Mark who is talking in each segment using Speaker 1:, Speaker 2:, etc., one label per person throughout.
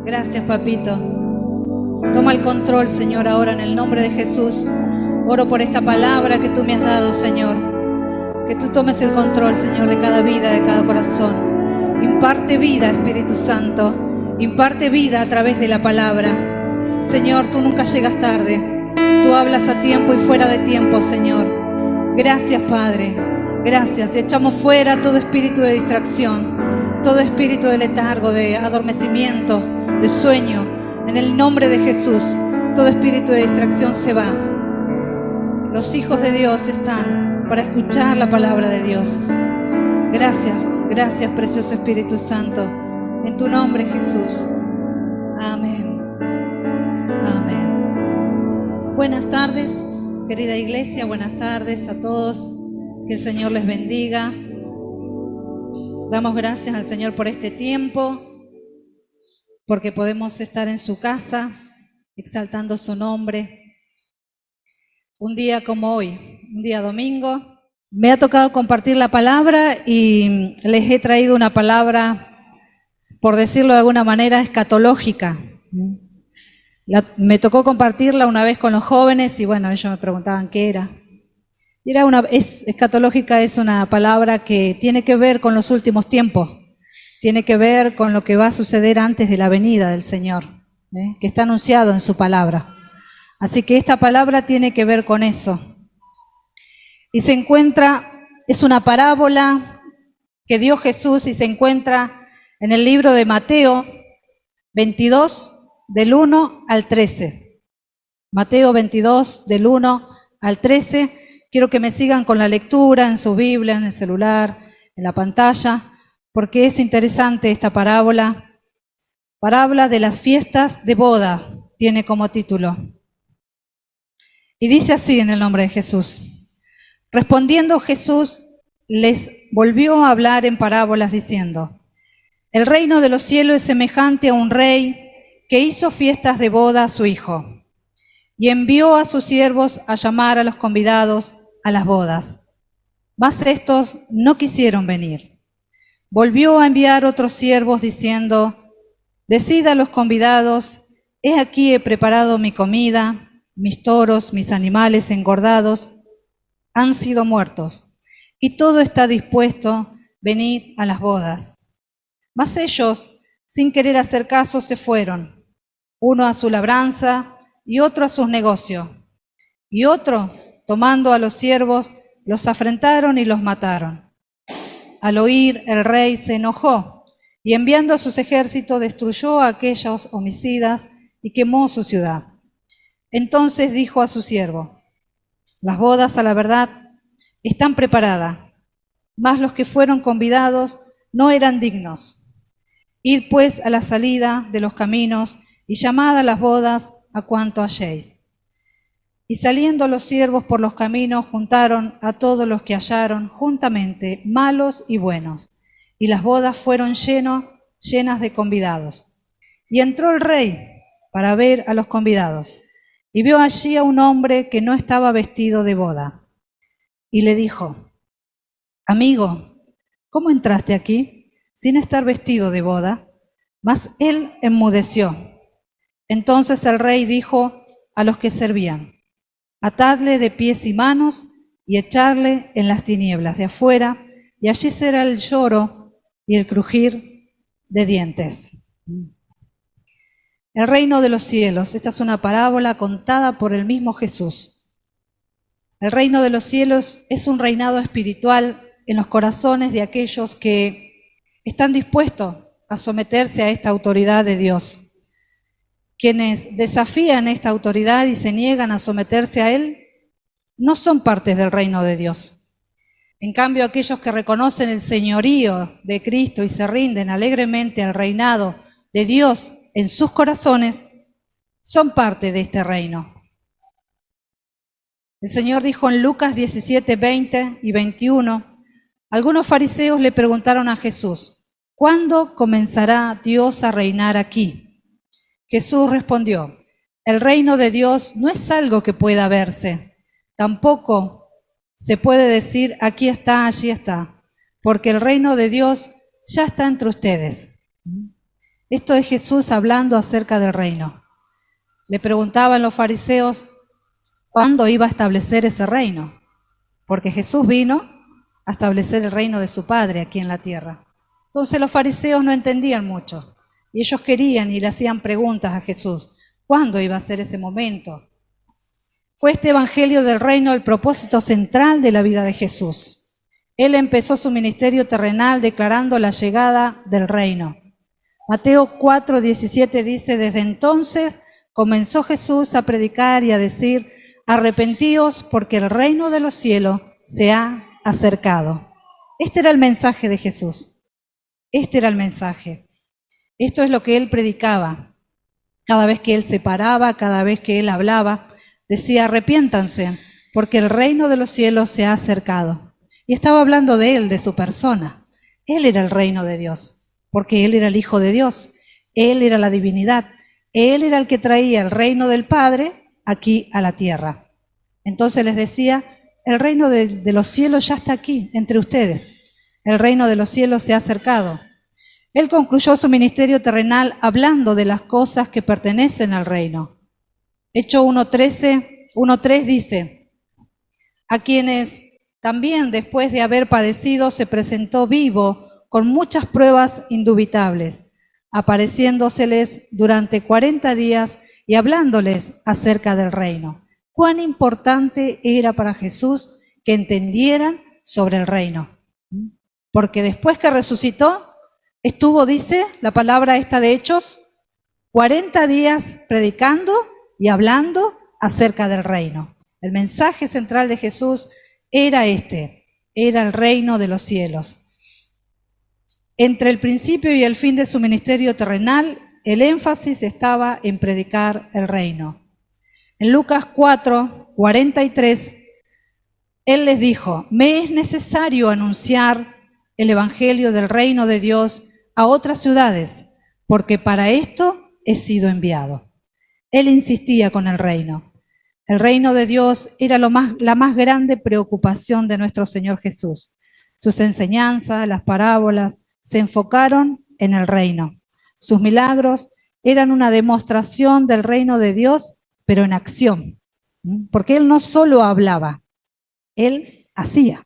Speaker 1: Gracias, papito. Toma el control, Señor, ahora en el nombre de Jesús. Oro por esta palabra que tú me has dado, Señor. Que tú tomes el control, Señor, de cada vida, de cada corazón. Imparte vida, Espíritu Santo. Imparte vida a través de la palabra. Señor, tú nunca llegas tarde. Tú hablas a tiempo y fuera de tiempo, Señor. Gracias, Padre. Gracias. Echamos fuera todo espíritu de distracción, todo espíritu de letargo, de adormecimiento, de sueño. En el nombre de Jesús, todo espíritu de distracción se va. Los hijos de Dios están para escuchar la palabra de Dios. Gracias, gracias, precioso Espíritu Santo. En tu nombre, Jesús. Amén. Amén. Buenas tardes, querida iglesia. Buenas tardes a todos. Que el Señor les bendiga. Damos gracias al Señor por este tiempo, porque podemos estar en su casa, exaltando su nombre. Un día como hoy, un día domingo, me ha tocado compartir la palabra y les he traído una palabra, por decirlo de alguna manera, escatológica. Me tocó compartirla una vez con los jóvenes y bueno, ellos me preguntaban qué era. Escatológica es una palabra que tiene que ver con los últimos tiempos, tiene que ver con lo que va a suceder antes de la venida del Señor, que está anunciado en su palabra. Así que esta palabra tiene que ver con eso. Y es una parábola que dio Jesús y se encuentra en el libro de Mateo 22, del 1 al 13. Mateo 22, del 1 al 13. Quiero que me sigan con la lectura en su Biblia, en el celular, en la pantalla, porque es interesante esta parábola. Parábola de las fiestas de boda, tiene como título. Y dice así en el nombre de Jesús. Respondiendo Jesús, les volvió a hablar en parábolas diciendo: el reino de los cielos es semejante a un rey que hizo fiestas de boda a su hijo, y envió a sus siervos a llamar a los convidados a las bodas. Mas estos no quisieron venir. Volvió a enviar otros siervos diciendo: decid a los convidados, he aquí he preparado mi comida, mis toros, mis animales engordados han sido muertos, y todo está dispuesto, venid a las bodas. Mas ellos, sin querer hacer caso, se fueron, uno a su labranza y otro a sus negocios. Y otro, tomando a los siervos, los afrentaron y los mataron. Al oír, el rey se enojó, y enviando a sus ejércitos destruyó a aquellos homicidas y quemó su ciudad. Entonces dijo a su siervo: las bodas, a la verdad, están preparadas, mas los que fueron convidados no eran dignos. Id pues a la salida de los caminos y llamad a las bodas a cuanto halléis. Y saliendo los siervos por los caminos, juntaron a todos los que hallaron juntamente, malos y buenos, y las bodas fueron llenas de convidados. Y entró el rey para ver a los convidados, y vio allí a un hombre que no estaba vestido de boda. Y le dijo: amigo, ¿cómo entraste aquí sin estar vestido de boda? Mas él enmudeció. Entonces el rey dijo a los que servían: atadle de pies y manos y echadle en las tinieblas de afuera, y allí será el lloro y el crujir de dientes. El reino de los cielos, esta es una parábola contada por el mismo Jesús. El reino de los cielos es un reinado espiritual en los corazones de aquellos que están dispuestos a someterse a esta autoridad de Dios. Quienes desafían esta autoridad y se niegan a someterse a Él, no son partes del reino de Dios. En cambio, aquellos que reconocen el señorío de Cristo y se rinden alegremente al reinado de Dios en sus corazones, son parte de este reino. El Señor dijo en Lucas 17, 20 y 21, algunos fariseos le preguntaron a Jesús: ¿cuándo comenzará Dios a reinar aquí? Jesús respondió: el reino de Dios no es algo que pueda verse, tampoco se puede decir aquí está, allí está, porque el reino de Dios ya está entre ustedes. Esto es Jesús hablando acerca del reino. Le preguntaban los fariseos cuándo iba a establecer ese reino, porque Jesús vino a establecer el reino de su Padre aquí en la tierra. Entonces los fariseos no entendían mucho, y ellos querían y le hacían preguntas a Jesús. ¿Cuándo iba a ser ese momento? Fue este evangelio del reino el propósito central de la vida de Jesús. Él empezó su ministerio terrenal declarando la llegada del reino. Mateo 4:17 dice, desde entonces comenzó Jesús a predicar y a decir, arrepentíos porque el reino de los cielos se ha acercado. Este era el mensaje de Jesús. Este era el mensaje. Esto es lo que él predicaba. Cada vez que él se paraba, cada vez que él hablaba, decía, arrepiéntanse porque el reino de los cielos se ha acercado. Y estaba hablando de él, de su persona. Él era el reino de Dios, porque él era el Hijo de Dios. Él era la divinidad. Él era el que traía el reino del Padre aquí a la tierra. Entonces les decía, el reino de los cielos ya está aquí, entre ustedes. El reino de los cielos se ha acercado. Él concluyó su ministerio terrenal hablando de las cosas que pertenecen al reino. Hechos 1:3 dice, a quienes también después de haber padecido se presentó vivo con muchas pruebas indubitables, apareciéndoseles durante 40 días y hablándoles acerca del reino. Cuán importante era para Jesús que entendieran sobre el reino. Porque después que resucitó, estuvo, dice la palabra esta de Hechos, 40 días predicando y hablando acerca del reino. El mensaje central de Jesús era era el reino de los cielos. Entre el principio y el fin de su ministerio terrenal, el énfasis estaba en predicar el reino. En Lucas 4:43, él les dijo, me es necesario anunciar el evangelio del reino de Dios a otras ciudades, porque para esto he sido enviado. Él insistía con el reino. El reino de Dios era la más grande preocupación de nuestro Señor Jesús. Sus enseñanzas, las parábolas, se enfocaron en el reino. Sus milagros eran una demostración del reino de Dios, pero en acción. Porque Él no solo hablaba, Él hacía.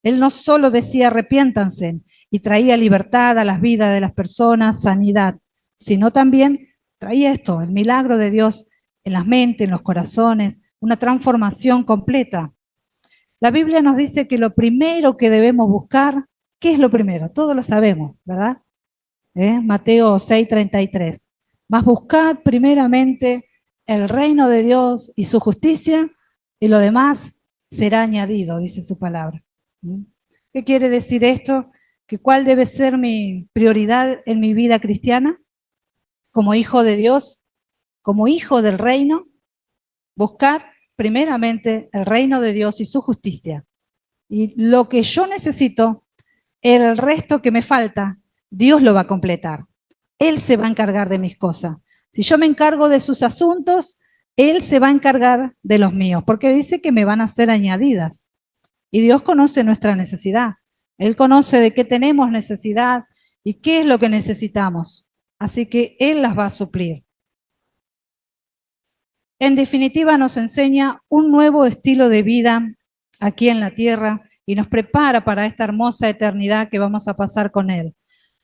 Speaker 1: Él no solo decía arrepiéntanse y traía libertad a las vidas de las personas, sanidad, sino también traía esto, el milagro de Dios en las mentes, en los corazones, una transformación completa. La Biblia nos dice que lo primero que debemos buscar, ¿qué es lo primero? Todos lo sabemos, ¿verdad? Mateo 6:33. Mas buscad primeramente el reino de Dios y su justicia, y lo demás será añadido, dice su palabra. ¿Qué quiere decir esto? ¿Que cuál debe ser mi prioridad en mi vida cristiana? Como hijo de Dios, como hijo del reino, buscar primeramente el reino de Dios y su justicia. Y lo que yo necesito, el resto que me falta, Dios lo va a completar. Él se va a encargar de mis cosas. Si yo me encargo de sus asuntos, Él se va a encargar de los míos, porque dice que me van a ser añadidas. Y Dios conoce nuestra necesidad. Él conoce de qué tenemos necesidad y qué es lo que necesitamos. Así que Él las va a suplir. En definitiva, nos enseña un nuevo estilo de vida aquí en la tierra y nos prepara para esta hermosa eternidad que vamos a pasar con Él.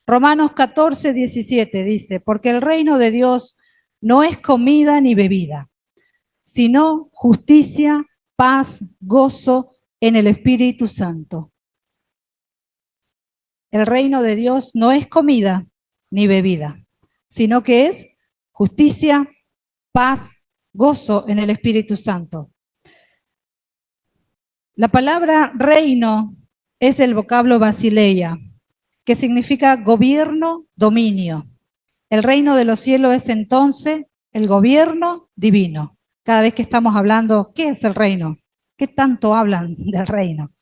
Speaker 1: Romanos 14:17 dice, porque el reino de Dios no es comida ni bebida, sino justicia, paz, gozo en el Espíritu Santo. El reino de Dios no es comida ni bebida, sino que es justicia, paz, gozo en el Espíritu Santo. La palabra reino es del vocablo basileia, que significa gobierno, dominio. El reino de los cielos es entonces el gobierno divino. Cada vez que estamos hablando, ¿qué es el reino? ¿Qué tanto hablan del reino?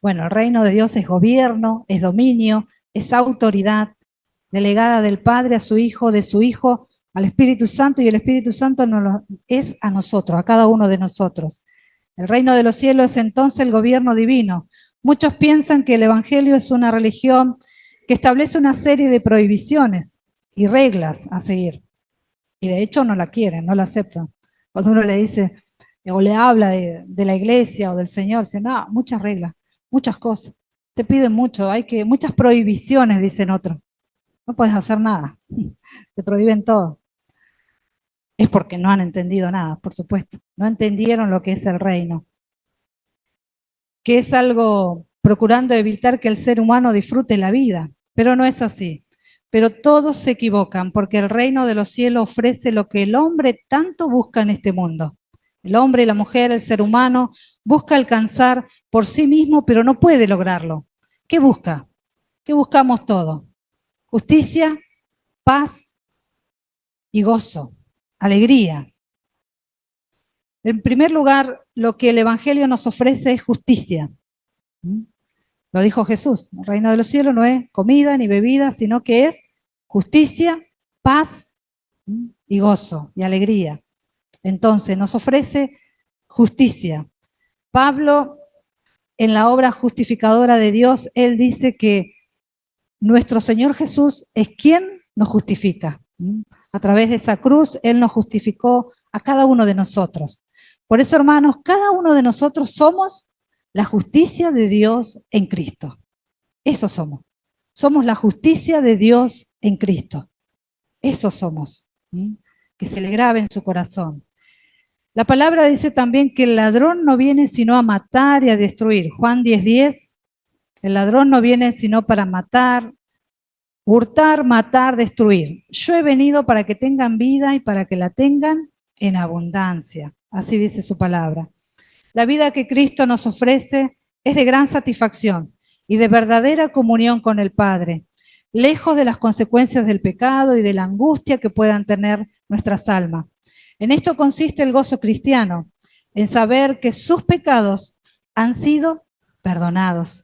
Speaker 1: Bueno, el reino de Dios es gobierno, es dominio, es autoridad delegada del Padre a su Hijo, de su Hijo al Espíritu Santo, y el Espíritu Santo es a nosotros, a cada uno de nosotros. El reino de los cielos es entonces el gobierno divino. Muchos piensan que el Evangelio es una religión que establece una serie de prohibiciones, y reglas a seguir. Y de hecho no la quieren, no la aceptan. Cuando uno le dice o le habla de la iglesia o del Señor, dice, no, muchas reglas, muchas cosas. Te piden mucho, muchas prohibiciones, dicen otros. No puedes hacer nada. Te prohíben todo. Es porque no han entendido nada, por supuesto. No entendieron lo que es el reino. Que es algo procurando evitar que el ser humano disfrute la vida. Pero no es así. Pero todos se equivocan porque el reino de los cielos ofrece lo que el hombre tanto busca en este mundo. El hombre y la mujer, el ser humano, busca alcanzar por sí mismo, pero no puede lograrlo. ¿Qué busca? ¿Qué buscamos todos? Justicia, paz y gozo, alegría. En primer lugar, lo que el Evangelio nos ofrece es justicia. Lo dijo Jesús, el reino de los cielos no es comida ni bebida, sino que es justicia, paz y gozo y alegría. Entonces, nos ofrece justicia. Pablo, en la obra justificadora de Dios, él dice que nuestro Señor Jesús es quien nos justifica. A través de esa cruz, Él nos justificó a cada uno de nosotros. Por eso, hermanos, cada uno de nosotros somos la justicia de Dios en Cristo. Eso somos. Somos la justicia de Dios en Cristo. Eso somos. Que se le grabe en su corazón. La palabra dice también que el ladrón no viene sino a matar y a destruir. Juan 10:10. El ladrón no viene sino para matar, hurtar, matar, destruir. Yo he venido para que tengan vida y para que la tengan en abundancia. Así dice su palabra. La vida que Cristo nos ofrece es de gran satisfacción y de verdadera comunión con el Padre, lejos de las consecuencias del pecado y de la angustia que puedan tener nuestras almas. En esto consiste el gozo cristiano, en saber que sus pecados han sido perdonados.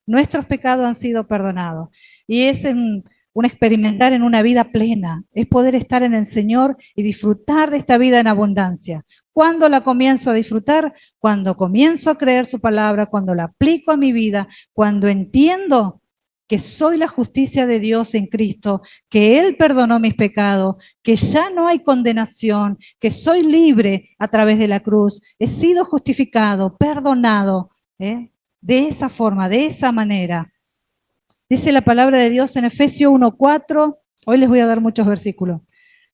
Speaker 1: Nuestros pecados han sido perdonados. Y es un experimentar en una vida plena, es poder estar en el Señor y disfrutar de esta vida en abundancia. ¿Cuándo la comienzo a disfrutar? Cuando comienzo a creer su palabra, cuando la aplico a mi vida, cuando entiendo que soy la justicia de Dios en Cristo, que Él perdonó mis pecados, que ya no hay condenación, que soy libre a través de la cruz, he sido justificado, perdonado, de esa forma, de esa manera. Dice la palabra de Dios en Efesios 1:4, hoy les voy a dar muchos versículos.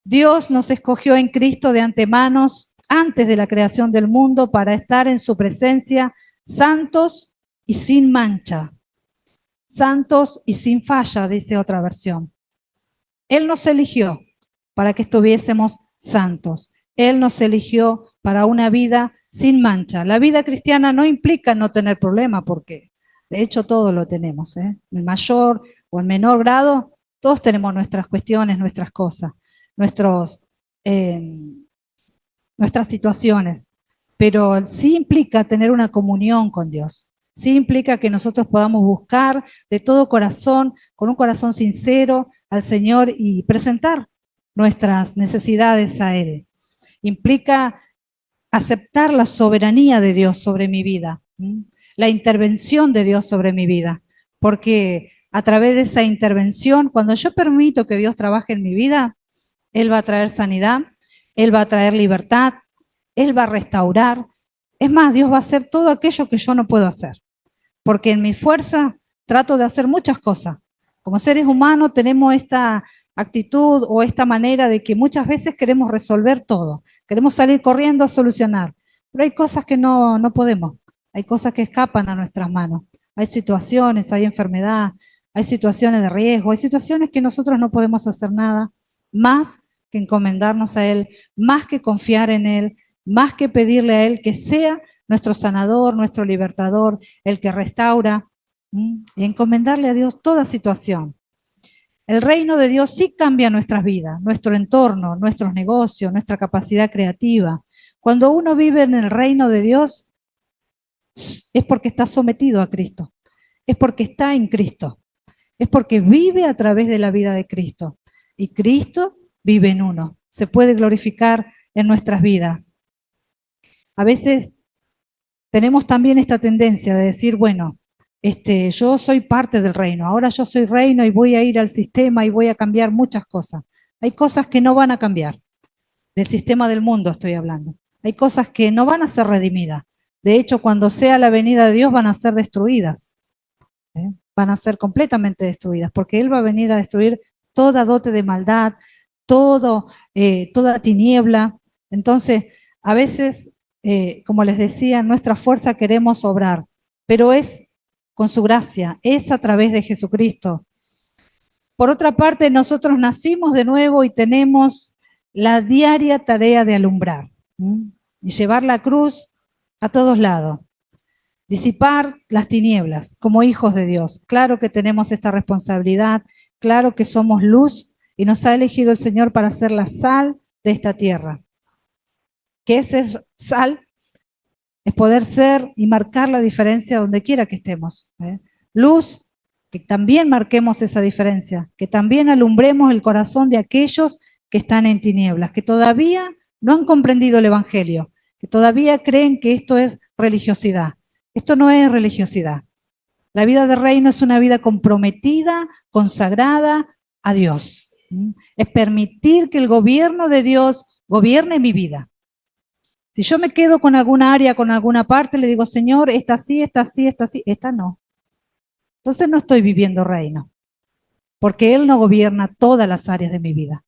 Speaker 1: Dios nos escogió en Cristo de antemano, antes de la creación del mundo, para estar en su presencia, santos y sin mancha. Santos y sin falla, dice otra versión. Él nos eligió para que estuviésemos santos. Él nos eligió para una vida sin mancha. La vida cristiana no implica no tener problemas, porque de hecho todos lo tenemos, en mayor o en menor grado, todos tenemos nuestras cuestiones, nuestras cosas, nuestras situaciones, pero sí implica tener una comunión con Dios. Sí implica que nosotros podamos buscar de todo corazón, con un corazón sincero al Señor y presentar nuestras necesidades a Él. Implica aceptar la soberanía de Dios sobre mi vida, la intervención de Dios sobre mi vida, porque a través de esa intervención, cuando yo permito que Dios trabaje en mi vida, Él va a traer sanidad, Él va a traer libertad, Él va a restaurar. Es más, Dios va a hacer todo aquello que yo no puedo hacer, porque en mi fuerza trato de hacer muchas cosas. Como seres humanos tenemos esta actitud o esta manera de que muchas veces queremos resolver todo, queremos salir corriendo a solucionar, pero hay cosas que no podemos, hay cosas que escapan a nuestras manos, hay situaciones, hay enfermedad, hay situaciones de riesgo, hay situaciones que nosotros no podemos hacer nada más que encomendarnos a Él, más que confiar en Él, más que pedirle a Él que sea nuestro sanador, nuestro libertador, el que restaura, y encomendarle a Dios toda situación. El reino de Dios sí cambia nuestras vidas, nuestro entorno, nuestros negocios, nuestra capacidad creativa. Cuando uno vive en el reino de Dios, es porque está sometido a Cristo, es porque está en Cristo, es porque vive a través de la vida de Cristo. Y Cristo vive en uno, se puede glorificar en nuestras vidas. A veces tenemos también esta tendencia de decir, bueno, yo soy parte del reino, ahora yo soy reino y voy a ir al sistema y voy a cambiar muchas cosas. Hay cosas que no van a cambiar, del sistema del mundo estoy hablando. Hay cosas que no van a ser redimidas. De hecho, cuando sea la venida de Dios van a ser destruidas. Van a ser completamente destruidas, porque Él va a venir a destruir toda dote de maldad, toda tiniebla. Entonces, a veces, como les decía, en nuestra fuerza queremos obrar, pero es con su gracia, es a través de Jesucristo. Por otra parte, nosotros nacimos de nuevo y tenemos la diaria tarea de alumbrar y llevar la cruz a todos lados. Disipar las tinieblas como hijos de Dios. Claro que tenemos esta responsabilidad, claro que somos luz y nos ha elegido el Señor para ser la sal de esta tierra. Que ese sal es poder ser y marcar la diferencia donde quiera que estemos. Luz, que también marquemos esa diferencia, que también alumbremos el corazón de aquellos que están en tinieblas, que todavía no han comprendido el Evangelio, que todavía creen que esto es religiosidad. Esto no es religiosidad. La vida de reino es una vida comprometida, consagrada a Dios. Es permitir que el gobierno de Dios gobierne mi vida. Si yo me quedo con alguna área, con alguna parte, le digo, Señor, esta sí, esta sí, esta sí, esta no. Entonces no estoy viviendo reino, porque Él no gobierna todas las áreas de mi vida.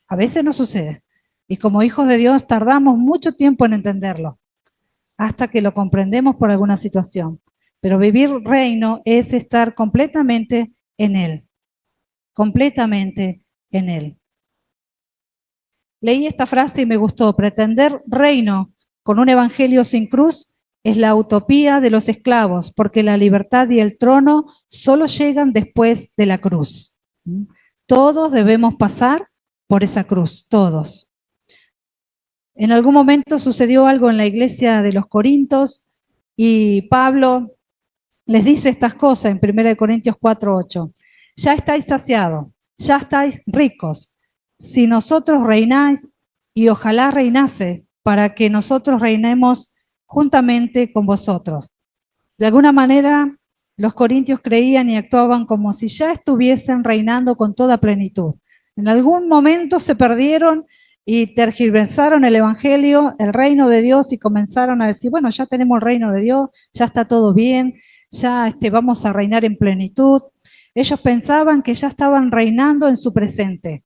Speaker 1: A veces no sucede. Y como hijos de Dios tardamos mucho tiempo en entenderlo, hasta que lo comprendemos por alguna situación. Pero vivir reino es estar completamente en Él. Completamente en Él. Leí esta frase y me gustó. Pretender reino con un evangelio sin cruz es la utopía de los esclavos, porque la libertad y el trono solo llegan después de la cruz. Todos debemos pasar por esa cruz, todos. En algún momento sucedió algo en la iglesia de los Corintios y Pablo les dice estas cosas en 1 Corintios 4:8. Ya estáis saciados, ya estáis ricos. Si nosotros reináis, y ojalá reinase, para que nosotros reinemos juntamente con vosotros. De alguna manera, los corintios creían y actuaban como si ya estuviesen reinando con toda plenitud. En algún momento se perdieron y tergiversaron el evangelio, el reino de Dios, y comenzaron a decir, bueno, ya tenemos el reino de Dios, ya está todo bien, ya vamos a reinar en plenitud. Ellos pensaban que ya estaban reinando en su presente.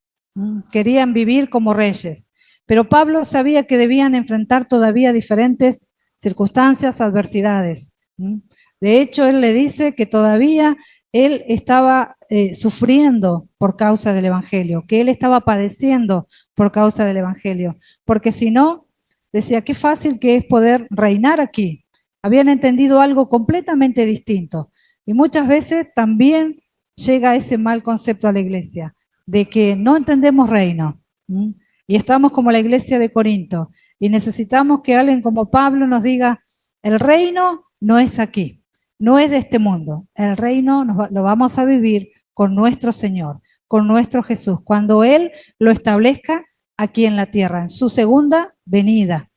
Speaker 1: Querían vivir como reyes. Pero Pablo sabía que debían enfrentar todavía diferentes circunstancias, adversidades. De hecho, él le dice que todavía él estaba sufriendo por causa del evangelio, que él estaba padeciendo por causa del evangelio, porque si no, decía, qué fácil que es poder reinar aquí. Habían entendido algo completamente distinto. Y muchas veces también llega ese mal concepto a la iglesia, de que no entendemos reino. Y estamos como la iglesia de Corinto. Y necesitamos que alguien como Pablo nos diga, el reino no es aquí, no es de este mundo. El reino lo vamos a vivir con nuestro Señor, con nuestro Jesús, cuando Él lo establezca aquí en la tierra, en su segunda venida.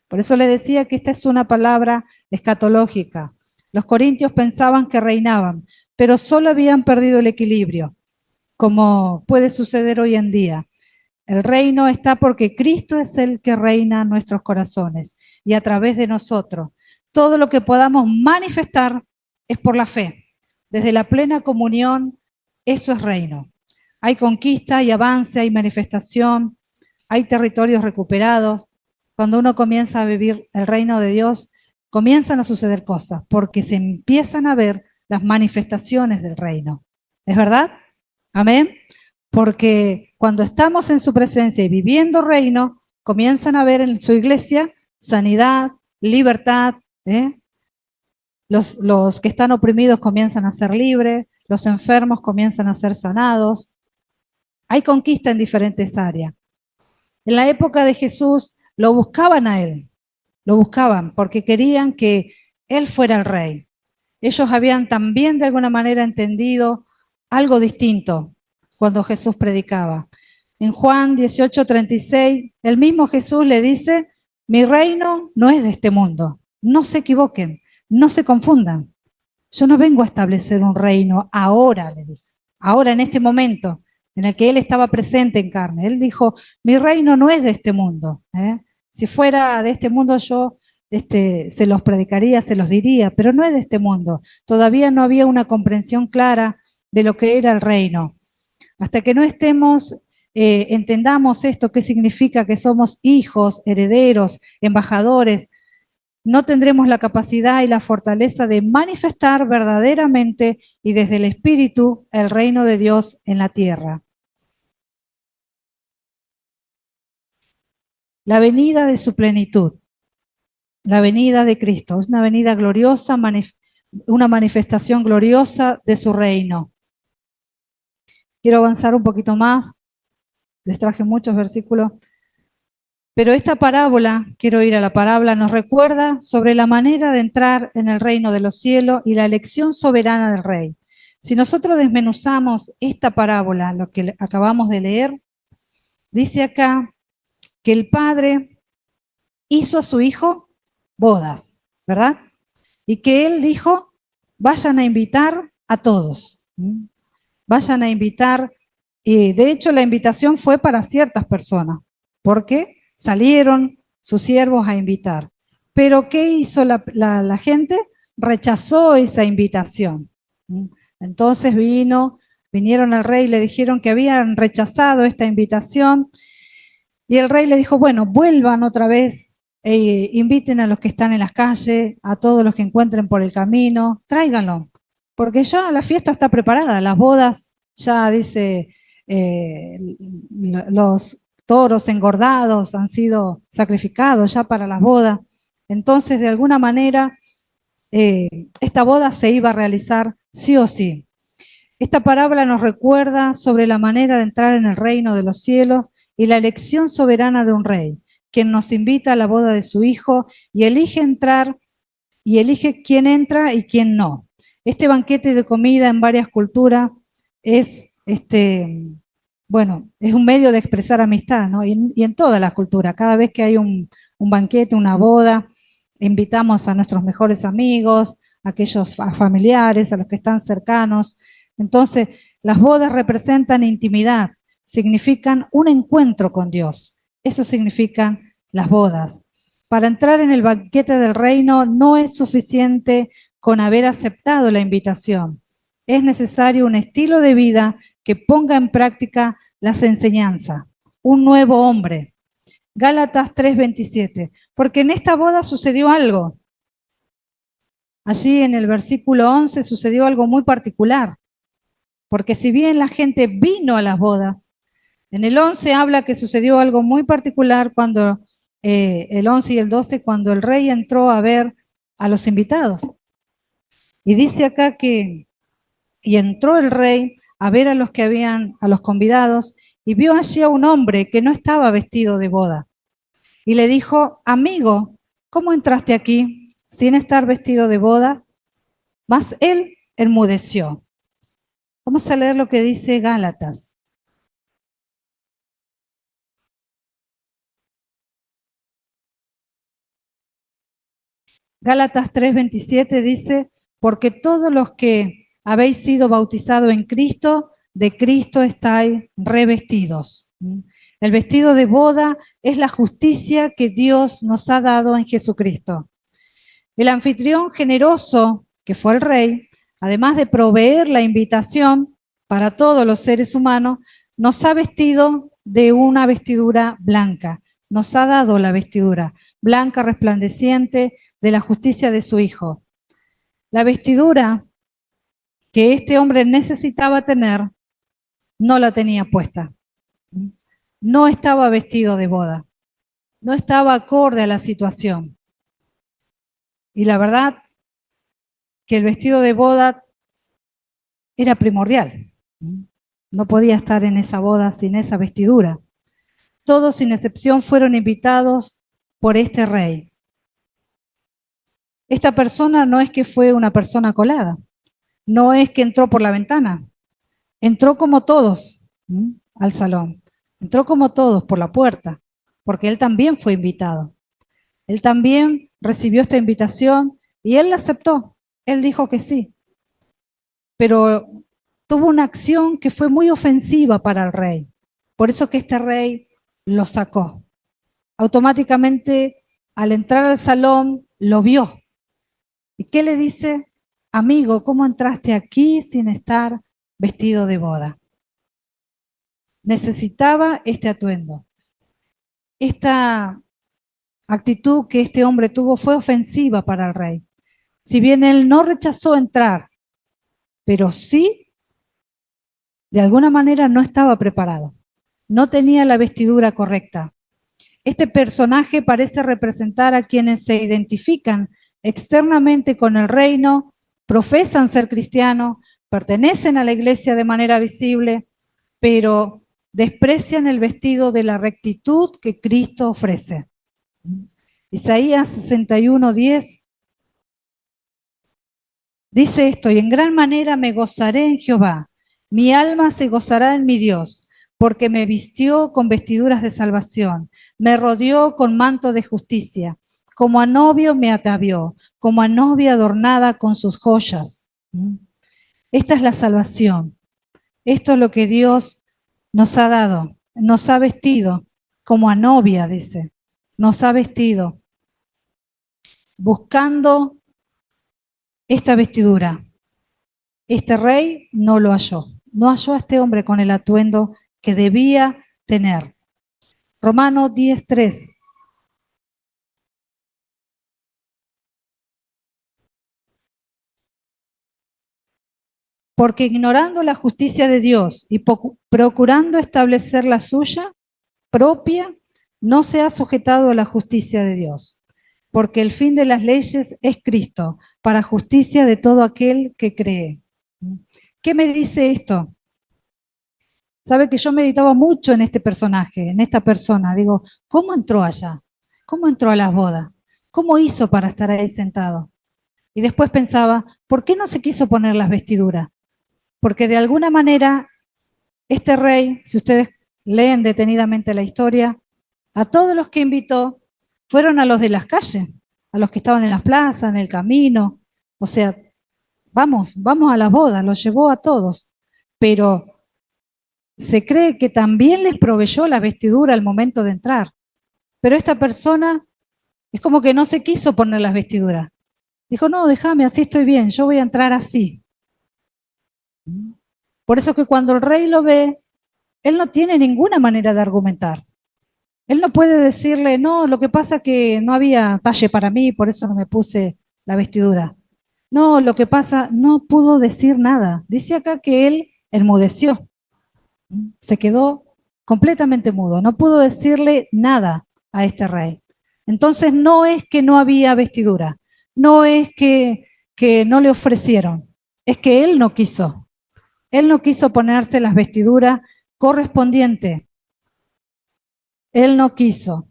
Speaker 1: Por eso le decía que esta es una palabra escatológica. Los corintios pensaban que reinaban, pero solo habían perdido el equilibrio, como puede suceder hoy en día. El reino está porque Cristo es el que reina en nuestros corazones y a través de nosotros. Todo lo que podamos manifestar es por la fe. Desde la plena comunión, eso es reino. Hay conquista, hay avance, hay manifestación, hay territorios recuperados. Cuando uno comienza a vivir el reino de Dios, comienzan a suceder cosas porque se empiezan a ver las manifestaciones del reino. ¿Es verdad? Amén. Porque cuando estamos en su presencia y viviendo reino, comienzan a ver en su iglesia sanidad, libertad. Los que están oprimidos comienzan a ser libres, los enfermos comienzan a ser sanados. Hay conquista en diferentes áreas. En la época de Jesús lo buscaban a Él, lo buscaban porque querían que Él fuera el rey. Ellos habían también de alguna manera entendido algo distinto cuando Jesús predicaba. En Juan 18:36, el mismo Jesús le dice, mi reino no es de este mundo. No se equivoquen, no se confundan. Yo no vengo a establecer un reino ahora, le dice, ahora en este momento en el que él estaba presente en carne. Él dijo, mi reino no es de este mundo. Si fuera de este mundo yo se los predicaría, se los diría, pero no es de este mundo. Todavía no había una comprensión clara de lo que era el reino. Hasta que no entendamos esto, qué significa que somos hijos, herederos, embajadores, no tendremos la capacidad y la fortaleza de manifestar verdaderamente y desde el Espíritu el reino de Dios en la tierra. La venida de su plenitud, la venida de Cristo, es una venida gloriosa, una manifestación gloriosa de su reino. Quiero avanzar un poquito más, les traje muchos versículos. Pero esta parábola, quiero ir a la parábola, nos recuerda sobre la manera de entrar en el reino de los cielos y la elección soberana del rey. Si nosotros desmenuzamos esta parábola, lo que acabamos de leer, dice acá que el padre hizo a su hijo bodas, ¿verdad? Y que él dijo, vayan a invitar a todos. Vayan a invitar, y de hecho la invitación fue para ciertas personas. ¿Por qué? Salieron sus siervos a invitar. Pero ¿qué hizo la gente? Rechazó esa invitación. Entonces vinieron al rey y le dijeron que habían rechazado esta invitación. Y el rey le dijo, bueno, vuelvan otra vez, inviten a los que están en las calles, a todos los que encuentren por el camino, tráiganlo. Porque ya la fiesta está preparada, las bodas, ya dice, los toros engordados han sido sacrificados ya para las bodas. Entonces, de alguna manera, esta boda se iba a realizar sí o sí. Esta parábola nos recuerda sobre la manera de entrar en el reino de los cielos y la elección soberana de un rey, quien nos invita a la boda de su hijo y elige entrar y elige quién entra y quién no. Este banquete de comida en varias culturas es bueno, es un medio de expresar amistad, ¿no? Y en todas las culturas, cada vez que hay un banquete, una boda, invitamos a nuestros mejores amigos, a aquellos familiares, a los que están cercanos. Entonces, las bodas representan intimidad, significan un encuentro con Dios. Eso significan las bodas. Para entrar en el banquete del reino no es suficiente con haber aceptado la invitación. Es necesario un estilo de vida que ponga en práctica las enseñanzas, un nuevo hombre. Gálatas 3:27, porque en esta boda sucedió algo. Allí en el versículo 11 sucedió algo muy particular, porque si bien la gente vino a las bodas, en el 11 habla que sucedió algo muy particular cuando el 11 y el 12, cuando el rey entró a ver a los invitados. Y dice acá que, y entró el rey a ver a los a los convidados, y vio allí a un hombre que no estaba vestido de boda. Y le dijo, amigo, ¿cómo entraste aquí sin estar vestido de boda? Mas él enmudeció. Vamos a leer lo que dice Gálatas. Gálatas 3:27 dice, porque todos los que habéis sido bautizados en Cristo, de Cristo estáis revestidos. El vestido de boda es la justicia que Dios nos ha dado en Jesucristo. El anfitrión generoso, que fue el rey, además de proveer la invitación para todos los seres humanos, nos ha vestido de una vestidura blanca. Nos ha dado la vestidura blanca, resplandeciente, de la justicia de su Hijo. La vestidura que este hombre necesitaba tener, no la tenía puesta. No estaba vestido de boda. No estaba acorde a la situación. Y la verdad que el vestido de boda era primordial. No podía estar en esa boda sin esa vestidura. Todos, sin excepción, fueron invitados por este rey. Esta persona no es que fue una persona colada, no es que entró por la ventana, entró como todos al salón, entró como todos por la puerta, porque él también fue invitado. Él también recibió esta invitación y él la aceptó, él dijo que sí, pero tuvo una acción que fue muy ofensiva para el rey. Por eso que este rey lo sacó. Automáticamente, al entrar al salón, lo vio. ¿Y qué le dice? Amigo, ¿cómo entraste aquí sin estar vestido de boda? Necesitaba este atuendo. Esta actitud que este hombre tuvo fue ofensiva para el rey. Si bien él no rechazó entrar, pero sí, de alguna manera no estaba preparado. No tenía la vestidura correcta. Este personaje parece representar a quienes se identifican externamente con el reino, profesan ser cristianos, pertenecen a la iglesia de manera visible, pero desprecian el vestido de la rectitud que Cristo ofrece. Isaías 61:10 dice esto: y en gran manera me gozaré en Jehová, mi alma se gozará en mi Dios, porque me vistió con vestiduras de salvación, me rodeó con manto de justicia, como a novio me atavió, como a novia adornada con sus joyas. Esta es la salvación. Esto es lo que Dios nos ha dado, nos ha vestido como a novia, dice, nos ha vestido buscando esta vestidura. Este rey no lo halló, no halló a este hombre con el atuendo que debía tener. Romanos 10:3. Porque ignorando la justicia de Dios y procurando establecer la suya propia, no se ha sujetado a la justicia de Dios. Porque el fin de las leyes es Cristo, para justicia de todo aquel que cree. ¿Qué me dice esto? Sabe que yo meditaba mucho en este personaje, en esta persona. Digo, ¿cómo entró allá? ¿Cómo entró a las bodas? ¿Cómo hizo para estar ahí sentado? Y después pensaba, ¿por qué no se quiso poner las vestiduras? Porque de alguna manera este rey, si ustedes leen detenidamente la historia, a todos los que invitó fueron a los de las calles, a los que estaban en las plazas, en el camino. O sea, vamos a las bodas, los llevó a todos. Pero se cree que también les proveyó la vestidura al momento de entrar. Pero esta persona es como que no se quiso poner las vestiduras. Dijo, no, déjame, así estoy bien, yo voy a entrar así. Por eso que cuando el rey lo ve, él no tiene ninguna manera de argumentar. Él no puede decirle, no, lo que pasa es que no había talle para mí, por eso no me puse la vestidura. No, lo que pasa, no pudo decir nada. Dice acá que él enmudeció. Se quedó completamente mudo, no pudo decirle nada a este rey. Entonces no es que no había vestidura, no es que no le ofrecieron, es que él no quiso. Él no quiso ponerse las vestiduras correspondientes. Él no quiso.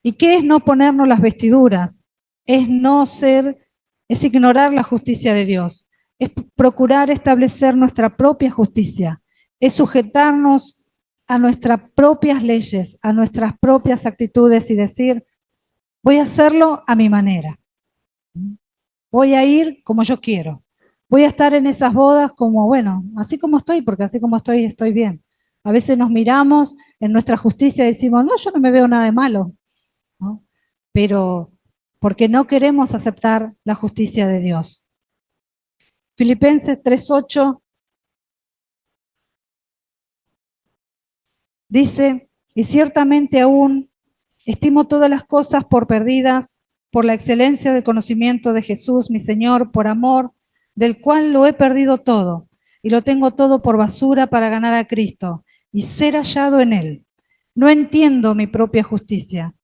Speaker 1: ¿Y qué es no ponernos las vestiduras? Es no ser, es ignorar la justicia de Dios, es procurar establecer nuestra propia justicia, es sujetarnos a nuestras propias leyes, a nuestras propias actitudes y decir, voy a hacerlo a mi manera. Voy a ir como yo quiero. Voy a estar en esas bodas como, bueno, así como estoy, porque así como estoy, estoy bien. A veces nos miramos en nuestra justicia y decimos, no, yo no me veo nada de malo, ¿no? Pero porque no queremos aceptar la justicia de Dios. Filipenses 3:8 dice, y ciertamente aún estimo todas las cosas por perdidas por la excelencia del conocimiento de Jesús, mi Señor, por amor del cual lo he perdido todo y lo tengo todo por basura para ganar a Cristo y ser hallado en Él. No entiendo mi propia justicia,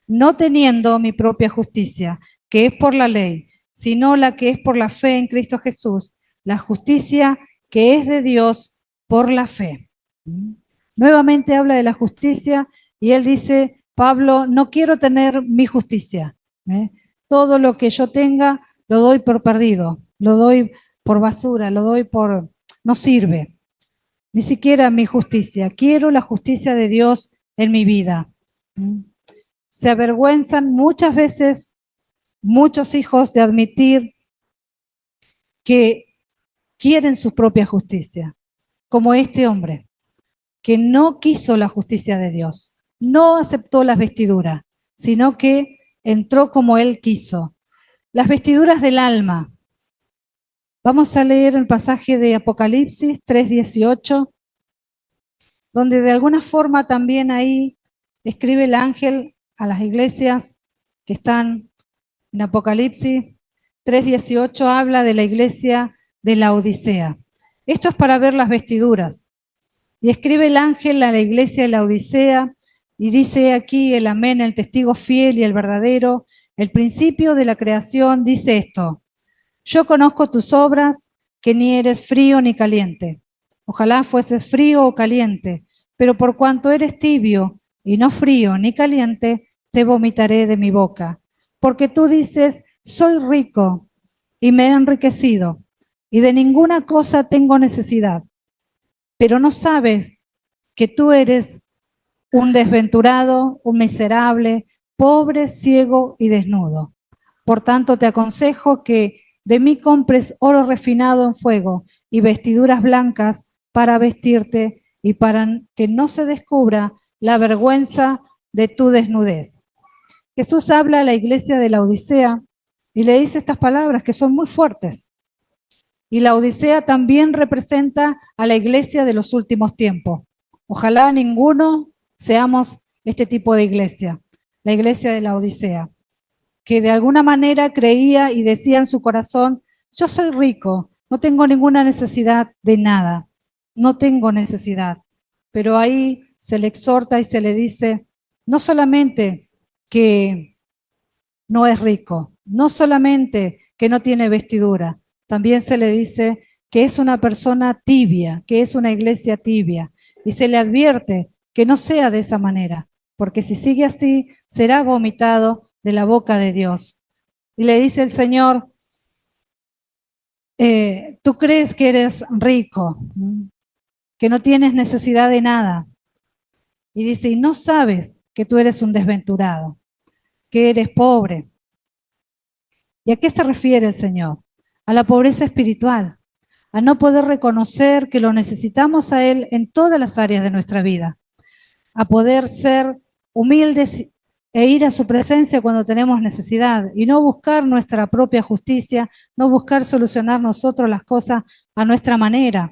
Speaker 1: no teniendo mi propia justicia, que es por la ley, sino la que es por la fe en Cristo Jesús, la justicia que es de Dios por la fe. Nuevamente habla de la justicia y él dice, Pablo, no quiero tener mi justicia. Todo lo que yo tenga lo doy por perdido, lo doy por basura, lo doy por... no sirve. Ni siquiera mi justicia. Quiero la justicia de Dios en mi vida. Se avergüenzan muchas veces muchos hijos de admitir que quieren su propia justicia, como este hombre, que no quiso la justicia de Dios, no aceptó las vestiduras, sino que entró como él quiso. Las vestiduras del alma. Vamos a leer el pasaje de Apocalipsis 3:18, donde de alguna forma también ahí escribe el ángel a las iglesias que están en Apocalipsis 3:18, habla de la iglesia de la Odisea. Esto es para ver las vestiduras. Y escribe el ángel a la iglesia de la Odisea y dice aquí el amén, el testigo fiel y el verdadero, el principio de la creación, dice esto: yo conozco tus obras, que ni eres frío ni caliente. Ojalá fueses frío o caliente, pero por cuanto eres tibio y no frío ni caliente, te vomitaré de mi boca. Porque tú dices, soy rico y me he enriquecido, y de ninguna cosa tengo necesidad, pero no sabes que tú eres un desventurado, un miserable, pobre, ciego y desnudo. Por tanto, te aconsejo que de mí compres oro refinado en fuego y vestiduras blancas para vestirte y para que no se descubra la vergüenza de tu desnudez. Jesús habla a la iglesia de la Odisea y le dice estas palabras que son muy fuertes. Y la Odisea también representa a la iglesia de los últimos tiempos. Ojalá ninguno seamos este tipo de iglesia, la iglesia de la Odisea, que de alguna manera creía y decía en su corazón, yo soy rico, no tengo ninguna necesidad de nada, no tengo necesidad. Pero ahí se le exhorta y se le dice, no solamente que no es rico, no solamente que no tiene vestidura, también se le dice que es una persona tibia, que es una iglesia tibia, y se le advierte que no sea de esa manera, porque si sigue así, será vomitado de la boca de Dios. Y le dice el Señor, tú crees que eres rico, que no tienes necesidad de nada. Y dice, y no sabes que tú eres un desventurado, que eres pobre. ¿Y a qué se refiere el Señor? A la pobreza espiritual, a no poder reconocer que lo necesitamos a Él en todas las áreas de nuestra vida, a poder ser humildes e ir a su presencia cuando tenemos necesidad y no buscar nuestra propia justicia, no buscar solucionar nosotros las cosas a nuestra manera,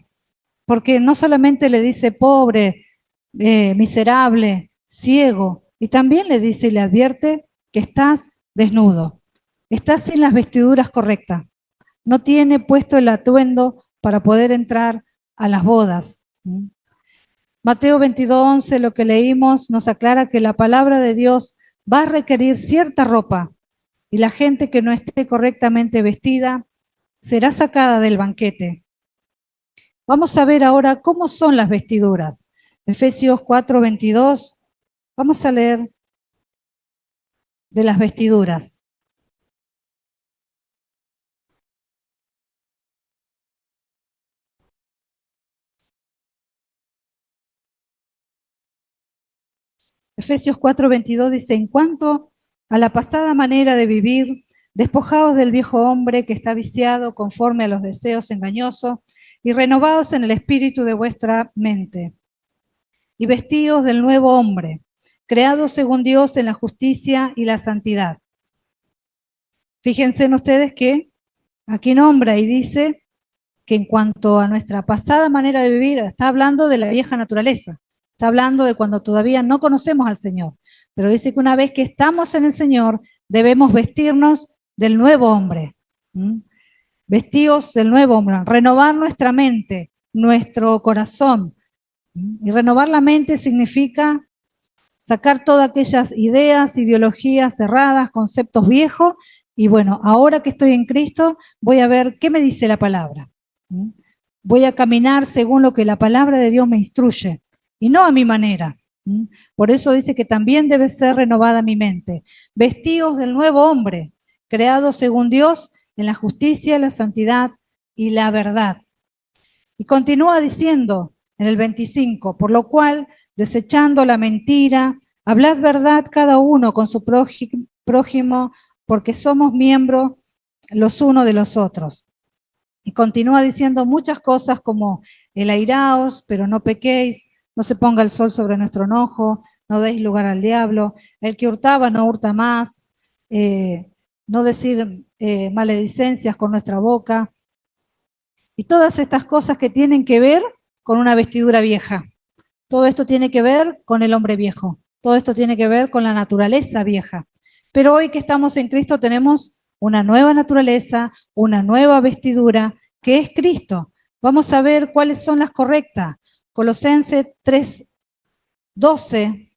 Speaker 1: porque no solamente le dice pobre, miserable, ciego, y también le dice y le advierte que estás desnudo, estás sin las vestiduras correctas, no tiene puesto el atuendo para poder entrar a las bodas. Mateo 22:11, lo que leímos, nos aclara que la palabra de Dios va a requerir cierta ropa y la gente que no esté correctamente vestida será sacada del banquete. Vamos a ver ahora cómo son las vestiduras. Efesios 4:22, vamos a leer de las vestiduras. Efesios 4:22 dice, en cuanto a la pasada manera de vivir, despojaos del viejo hombre que está viciado conforme a los deseos engañosos y renovaos en el espíritu de vuestra mente. Y vestíos del nuevo hombre, creado según Dios en la justicia y la santidad. Fíjense en ustedes que aquí nombra y dice que en cuanto a nuestra pasada manera de vivir, está hablando de la vieja naturaleza. Está hablando de cuando todavía no conocemos al Señor. Pero dice que una vez que estamos en el Señor, debemos vestirnos del nuevo hombre. Vestíos del nuevo hombre. Renovar nuestra mente, nuestro corazón. Y renovar la mente significa sacar todas aquellas ideas, ideologías cerradas, conceptos viejos. Y bueno, ahora que estoy en Cristo, voy a ver qué me dice la palabra. Voy a caminar según lo que la palabra de Dios me instruye y no a mi manera. Por eso dice que también debe ser renovada mi mente. Vestíos del nuevo hombre, creado según Dios en la justicia, la santidad y la verdad. Y continúa diciendo en el 25, por lo cual, desechando la mentira, hablad verdad cada uno con su prójimo, porque somos miembros los unos de los otros. Y continúa diciendo muchas cosas como el airaos, pero no pequéis, no se ponga el sol sobre nuestro enojo, no deis lugar al diablo, el que hurtaba no hurta más, no decir maledicencias con nuestra boca, y todas estas cosas que tienen que ver con una vestidura vieja. Todo esto tiene que ver con el hombre viejo, todo esto tiene que ver con la naturaleza vieja. Pero hoy que estamos en Cristo tenemos una nueva naturaleza, una nueva vestidura, que es Cristo. Vamos a ver cuáles son las correctas. Colosenses 3:12.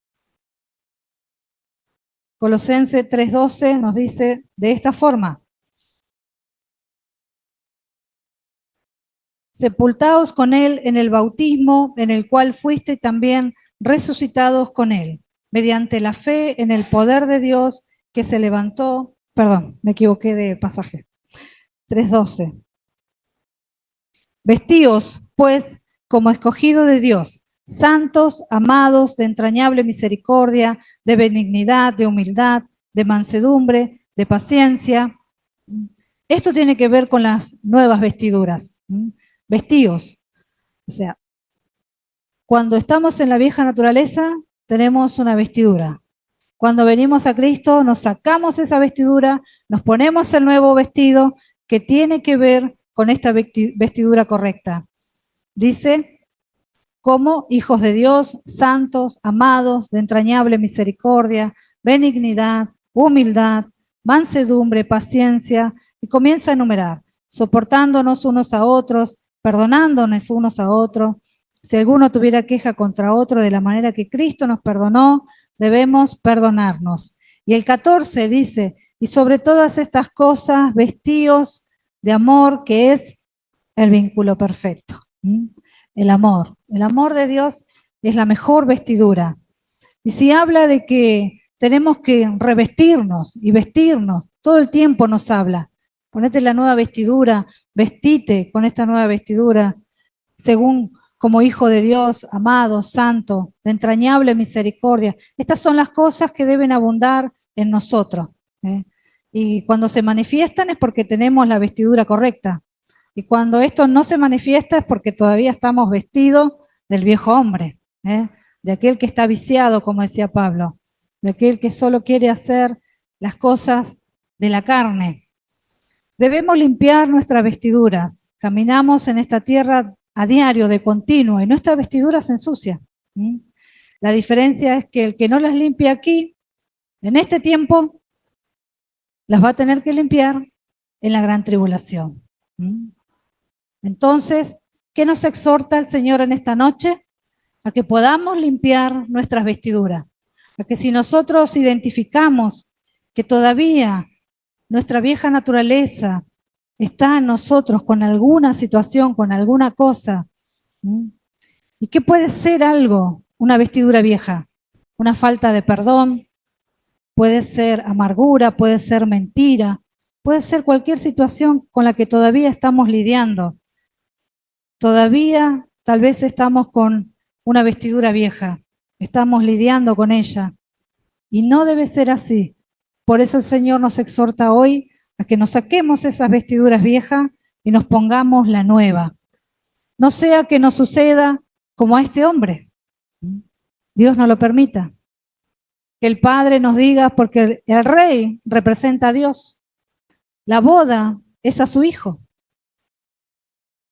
Speaker 1: Colosenses 3:12 nos dice de esta forma: sepultaos con él en el bautismo, en el cual fuiste también resucitados con él, mediante la fe en el poder de Dios que se levantó. Perdón, me equivoqué de pasaje. 3:12. Vestíos, pues, como escogidos de Dios, santos, amados, de entrañable misericordia, de benignidad, de humildad, de mansedumbre, de paciencia. Esto tiene que ver con las nuevas vestiduras. Vestíos. O sea, cuando estamos en la vieja naturaleza, tenemos una vestidura. Cuando venimos a Cristo, nos sacamos esa vestidura, nos ponemos el nuevo vestido que tiene que ver con esta vestidura correcta. Dice, como hijos de Dios, santos, amados, de entrañable misericordia, benignidad, humildad, mansedumbre, paciencia, y comienza a enumerar, soportándonos unos a otros, perdonándonos unos a otros. Si alguno tuviera queja contra otro de la manera que Cristo nos perdonó, debemos perdonarnos. Y el 14 dice, y sobre todas estas cosas, vestíos de amor, que es el vínculo perfecto. El amor de Dios es la mejor vestidura. Y si habla de que tenemos que revestirnos y vestirnos, todo el tiempo nos habla. Ponete la nueva vestidura, vestite con esta nueva vestidura, según como hijo de Dios, amado, santo, de entrañable misericordia. Estas son las cosas que deben abundar en nosotros. Y cuando se manifiestan es porque tenemos la vestidura correcta. Y cuando esto no se manifiesta es porque todavía estamos vestidos del viejo hombre, de aquel que está viciado, como decía Pablo, de aquel que solo quiere hacer las cosas de la carne. Debemos limpiar nuestras vestiduras. Caminamos en esta tierra a diario, de continuo, y nuestra vestidura se ensucia. La diferencia es que el que no las limpia aquí, en este tiempo, las va a tener que limpiar en la gran tribulación. Entonces, ¿qué nos exhorta el Señor en esta noche? A que podamos limpiar nuestras vestiduras. A que si nosotros identificamos que todavía nuestra vieja naturaleza está en nosotros con alguna situación, con alguna cosa. ¿Y qué puede ser algo? Una vestidura vieja. Una falta de perdón, puede ser amargura, puede ser mentira, puede ser cualquier situación con la que todavía estamos lidiando. Todavía tal vez estamos con una vestidura vieja, estamos lidiando con ella. Y no debe ser así. Por eso el Señor nos exhorta hoy a que nos saquemos esas vestiduras viejas y nos pongamos la nueva. No sea que nos suceda como a este hombre. Dios no lo permita. Que el Padre nos diga, porque el rey representa a Dios. La boda es a su hijo.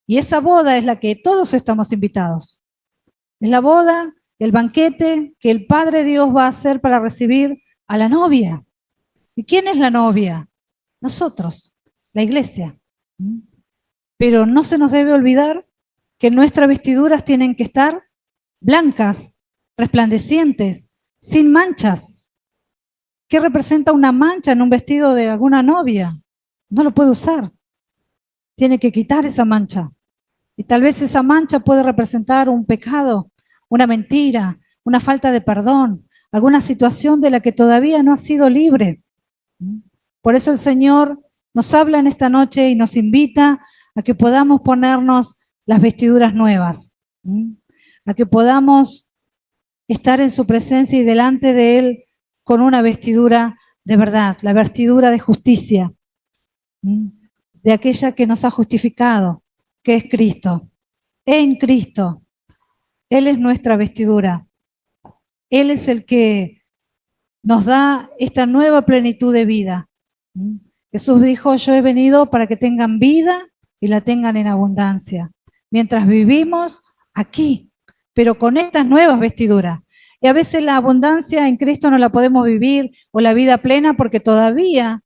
Speaker 1: Y esa boda es la que todos estamos invitados. Es la boda, el banquete que el Padre Dios va a hacer para recibir a la novia. ¿Y quién es la novia? Nosotros, la iglesia. Pero no se nos debe olvidar que nuestras vestiduras tienen que estar blancas, resplandecientes, sin manchas. ¿Qué representa una mancha en un vestido de alguna novia? No lo puede usar. Tiene que quitar esa mancha. Y tal vez esa mancha puede representar un pecado, una mentira, una falta de perdón, alguna situación de la que todavía no ha sido libre. Por eso el Señor nos habla en esta noche y nos invita a que podamos ponernos las vestiduras nuevas, a que podamos estar en su presencia y delante de Él con una vestidura de verdad, la vestidura de justicia. de aquella que nos ha justificado, que es Cristo. En Cristo. Él es nuestra vestidura. Él es el que nos da esta nueva plenitud de vida. Jesús dijo, yo he venido para que tengan vida y la tengan en abundancia. Mientras vivimos aquí, pero con estas nuevas vestiduras. Y a veces la abundancia en Cristo no la podemos vivir o la vida plena porque todavía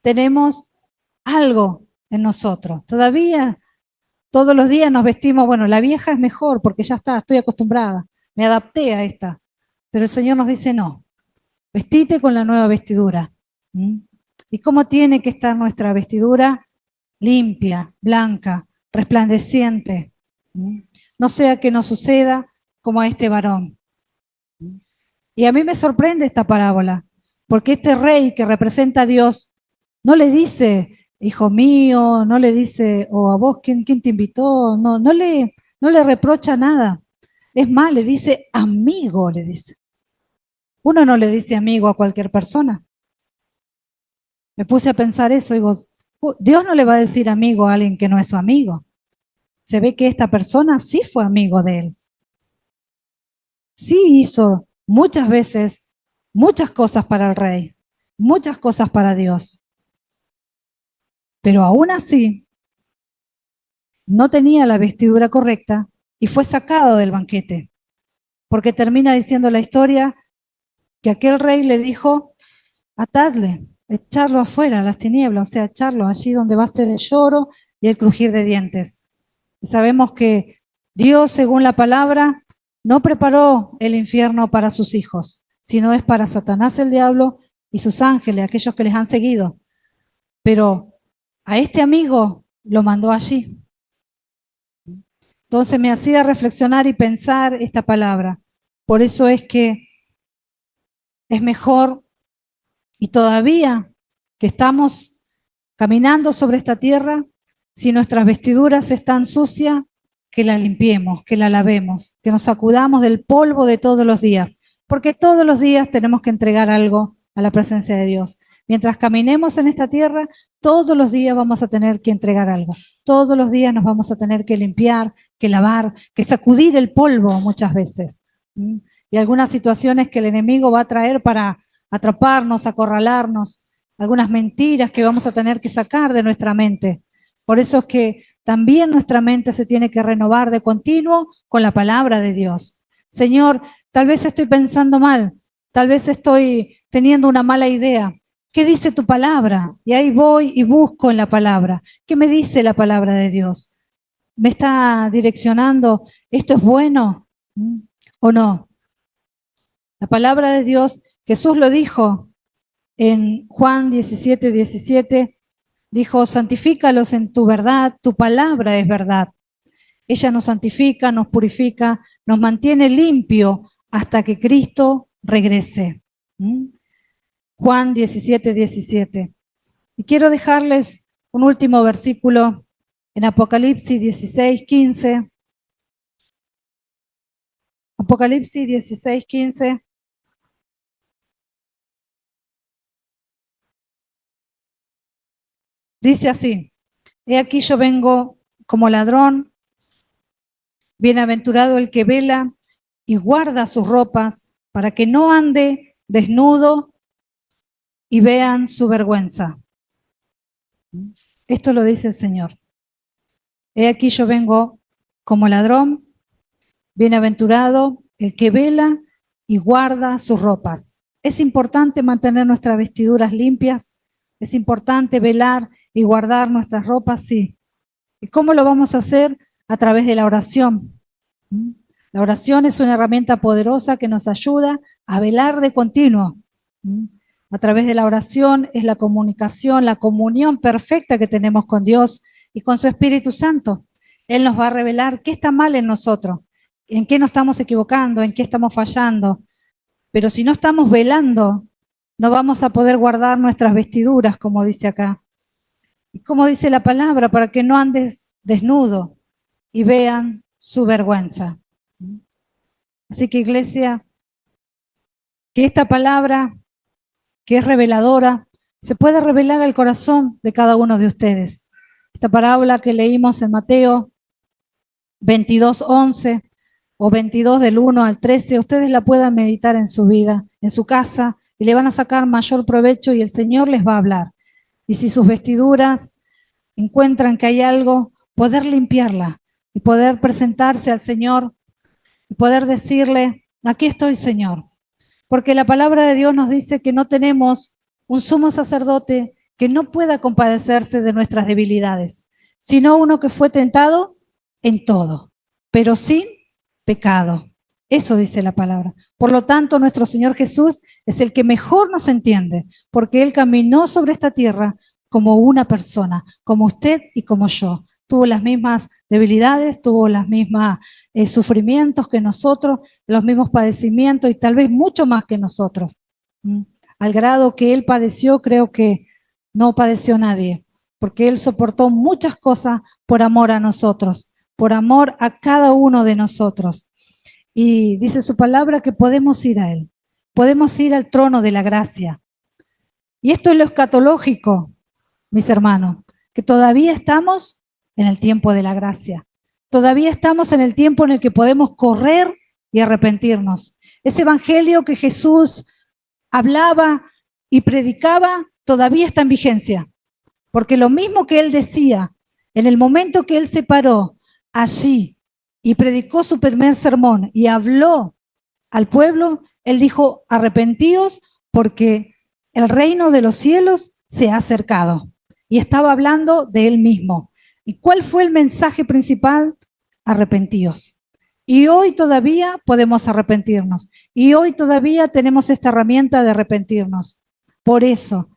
Speaker 1: tenemos algo en nosotros. Todavía todos los días nos vestimos, bueno, la vieja es mejor porque ya está, estoy acostumbrada, me adapté a esta. Pero el Señor nos dice no, vestite con la nueva vestidura. ¿Y cómo tiene que estar nuestra vestidura? Limpia, blanca, resplandeciente. No sea que nos suceda como a este varón. Y a mí me sorprende esta parábola, porque este rey que representa a Dios no le dice, hijo mío, no le dice, o a vos, ¿quién te invitó? No le reprocha nada. Es más, le dice amigo, le dice. Uno no le dice amigo a cualquier persona. Me puse a pensar eso, digo, Dios no le va a decir amigo a alguien que no es su amigo. Se ve que esta persona sí fue amigo de él. Sí hizo muchas veces muchas cosas para el rey, muchas cosas para Dios. Pero aún así, no tenía la vestidura correcta y fue sacado del banquete. Porque termina diciendo la historia que aquel rey le dijo, atadle, echarlo afuera, a las tinieblas, o sea, echarlo allí donde va a ser el lloro y el crujir de dientes. Y sabemos que Dios, según la palabra, no preparó el infierno para sus hijos, sino es para Satanás el diablo y sus ángeles, aquellos que les han seguido. Pero a este amigo lo mandó allí. Entonces me hacía reflexionar y pensar esta palabra. Por eso es que es mejor, y todavía que estamos caminando sobre esta tierra, si nuestras vestiduras están sucias, que la limpiemos, que la lavemos, que nos sacudamos del polvo de todos los días, porque todos los días tenemos que entregar algo a la presencia de Dios. Mientras caminemos en esta tierra, todos los días vamos a tener que entregar algo. Todos los días nos vamos a tener que limpiar, que lavar, que sacudir el polvo muchas veces. Y algunas situaciones que el enemigo va a traer para atraparnos, acorralarnos, algunas mentiras que vamos a tener que sacar de nuestra mente. Por eso es que también nuestra mente se tiene que renovar de continuo con la palabra de Dios. Señor, tal vez estoy pensando mal, tal vez estoy teniendo una mala idea. ¿Qué dice tu palabra? Y ahí voy y busco en la palabra. ¿Qué me dice la palabra de Dios? ¿Me está direccionando? ¿Esto es bueno o no? La palabra de Dios, Jesús lo dijo en Juan 17:17, dijo, santifícalos en tu verdad, tu palabra es verdad. Ella nos santifica, nos purifica, nos mantiene limpio hasta que Cristo regrese. Juan 17:17. Y quiero dejarles un último versículo en Apocalipsis 16:15. Apocalipsis 16:15. Dice así, he aquí yo vengo como ladrón, bienaventurado el que vela y guarda sus ropas para que no ande desnudo y vean su vergüenza. Esto lo dice el Señor. He aquí yo vengo como ladrón, bienaventurado el que vela y guarda sus ropas. Es importante mantener nuestras vestiduras limpias, es importante velar y guardar nuestras ropas, sí. ¿Y cómo lo vamos a hacer? A través de la oración. La oración es una herramienta poderosa que nos ayuda a velar de continuo. A través de la oración es la comunicación, la comunión perfecta que tenemos con Dios y con su Espíritu Santo. Él nos va a revelar qué está mal en nosotros, en qué nos estamos equivocando, en qué estamos fallando. Pero si no estamos velando, no vamos a poder guardar nuestras vestiduras, como dice acá. Y como dice la palabra, para que no andes desnudo y vean su vergüenza. Así que, iglesia, que esta palabra, que es reveladora, se pueda revelar al corazón de cada uno de ustedes. Esta parábola que leímos en Mateo 22:11 o 22 del 1 al 13, ustedes la puedan meditar en su vida, en su casa, y le van a sacar mayor provecho y el Señor les va a hablar. Y si sus vestiduras encuentran que hay algo, poder limpiarla y poder presentarse al Señor y poder decirle, aquí estoy, Señor. Porque la palabra de Dios nos dice que no tenemos un sumo sacerdote que no pueda compadecerse de nuestras debilidades, sino uno que fue tentado en todo, pero sin pecado. Eso dice la palabra. Por lo tanto, nuestro Señor Jesús es el que mejor nos entiende, porque Él caminó sobre esta tierra como una persona, como usted y como yo. Tuvo las mismas debilidades, tuvo las mismas sufrimientos que nosotros, los mismos padecimientos y tal vez mucho más que nosotros. Al grado que Él padeció, creo que no padeció nadie, porque Él soportó muchas cosas por amor a nosotros, por amor a cada uno de nosotros. Y dice su palabra que podemos ir a Él, podemos ir al trono de la gracia. Y esto es lo escatológico, mis hermanos, que todavía estamos en el tiempo de la gracia. Todavía estamos en el tiempo en el que podemos correr y arrepentirnos. Ese evangelio que Jesús hablaba y predicaba todavía está en vigencia. Porque lo mismo que Él decía en el momento que Él se paró allí y predicó su primer sermón y habló al pueblo, Él dijo, arrepentíos porque el reino de los cielos se ha acercado. Y estaba hablando de Él mismo. ¿Y cuál fue el mensaje principal? Arrepentíos. Y hoy todavía podemos arrepentirnos. Y hoy todavía tenemos esta herramienta de arrepentirnos. Por eso,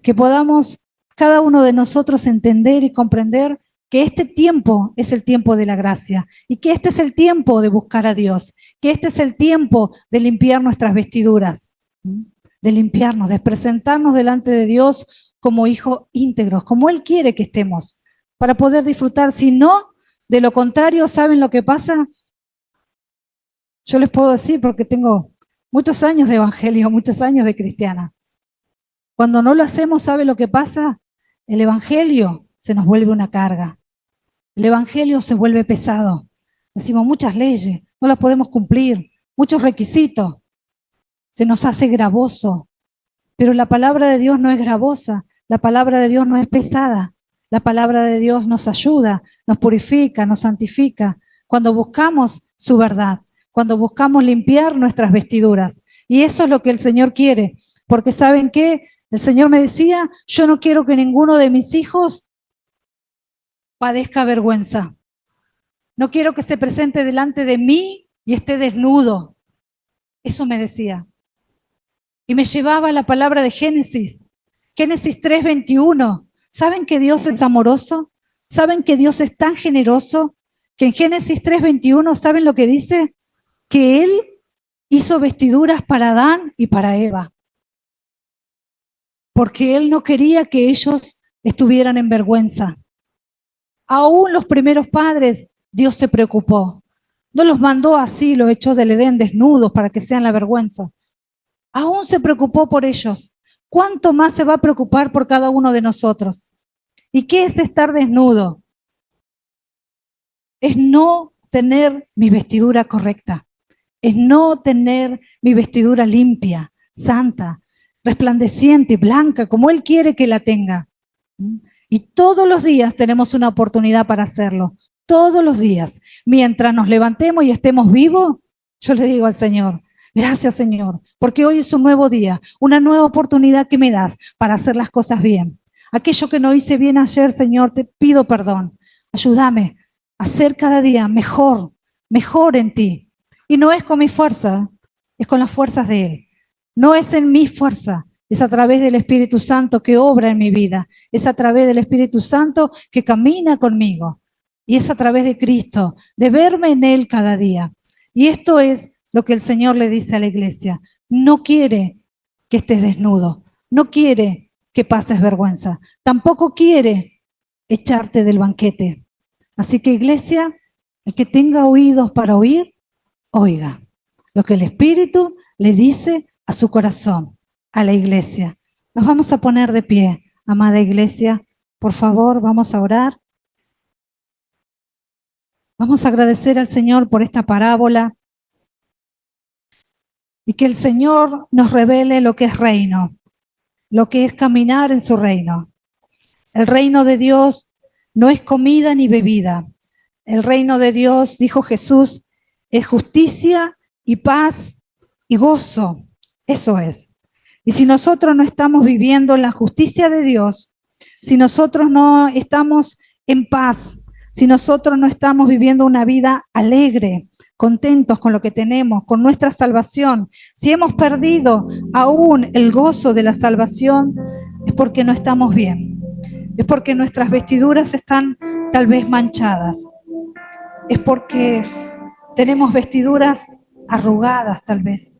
Speaker 1: que podamos cada uno de nosotros entender y comprender que este tiempo es el tiempo de la gracia y que este es el tiempo de buscar a Dios, que este es el tiempo de limpiar nuestras vestiduras, de limpiarnos, de presentarnos delante de Dios como hijos íntegros, como Él quiere que estemos, para poder disfrutar. Si no, de lo contrario, ¿saben lo que pasa? Yo les puedo decir porque tengo muchos años de evangelio, muchos años de cristiana. Cuando no lo hacemos, ¿sabe lo que pasa? El evangelio se nos vuelve una carga. El evangelio se vuelve pesado. Decimos muchas leyes, no las podemos cumplir, muchos requisitos. Se nos hace gravoso. Pero la palabra de Dios no es gravosa, la palabra de Dios no es pesada. La palabra de Dios nos ayuda, nos purifica, nos santifica. Cuando buscamos su verdad, cuando buscamos limpiar nuestras vestiduras. Y eso es lo que el Señor quiere. Porque ¿saben qué? El Señor me decía, yo no quiero que ninguno de mis hijos padezca vergüenza. No quiero que se presente delante de mí y esté desnudo. Eso me decía. Y me llevaba a la palabra de Génesis. Génesis 3:21. ¿Saben que Dios es amoroso? ¿Saben que Dios es tan generoso? Que en Génesis 3:21, ¿saben lo que dice? Que Él hizo vestiduras para Adán y para Eva. Porque Él no quería que ellos estuvieran en vergüenza. Aún los primeros padres, Dios se preocupó. No los mandó así, los echó del Edén desnudos para que sean la vergüenza. Aún se preocupó por ellos. ¿Cuánto más se va a preocupar por cada uno de nosotros? ¿Y qué es estar desnudo? Es no tener mi vestidura correcta. Es no tener mi vestidura limpia, santa, resplandeciente, blanca, como Él quiere que la tenga. Y todos los días tenemos una oportunidad para hacerlo. Todos los días. Mientras nos levantemos y estemos vivos, yo le digo al Señor, gracias Señor, porque hoy es un nuevo día, una nueva oportunidad que me das para hacer las cosas bien. Aquello que no hice bien ayer, Señor, te pido perdón. Ayúdame a ser cada día mejor, mejor en ti. Y no es con mi fuerza, es con las fuerzas de Él. No es en mi fuerza, es a través del Espíritu Santo que obra en mi vida. Es a través del Espíritu Santo que camina conmigo. Y es a través de Cristo, de verme en Él cada día. Y esto es lo que el Señor le dice a la iglesia. No quiere que estés desnudo. No quiere que pases vergüenza. Tampoco quiere echarte del banquete. Así que, iglesia, el que tenga oídos para oír, oiga lo que el Espíritu le dice a su corazón, a la iglesia. Nos vamos a poner de pie, amada iglesia. Por favor, vamos a orar. Vamos a agradecer al Señor por esta parábola y que el Señor nos revele lo que es reino, lo que es caminar en su reino. El reino de Dios no es comida ni bebida. El reino de Dios, dijo Jesús, es justicia y paz y gozo. Eso es. Y si nosotros no estamos viviendo la justicia de Dios, si nosotros no estamos en paz, si nosotros no estamos viviendo una vida alegre, contentos con lo que tenemos, con nuestra salvación, si hemos perdido aún el gozo de la salvación, es porque no estamos bien. Es porque nuestras vestiduras están tal vez manchadas. Es porque tenemos vestiduras arrugadas tal vez.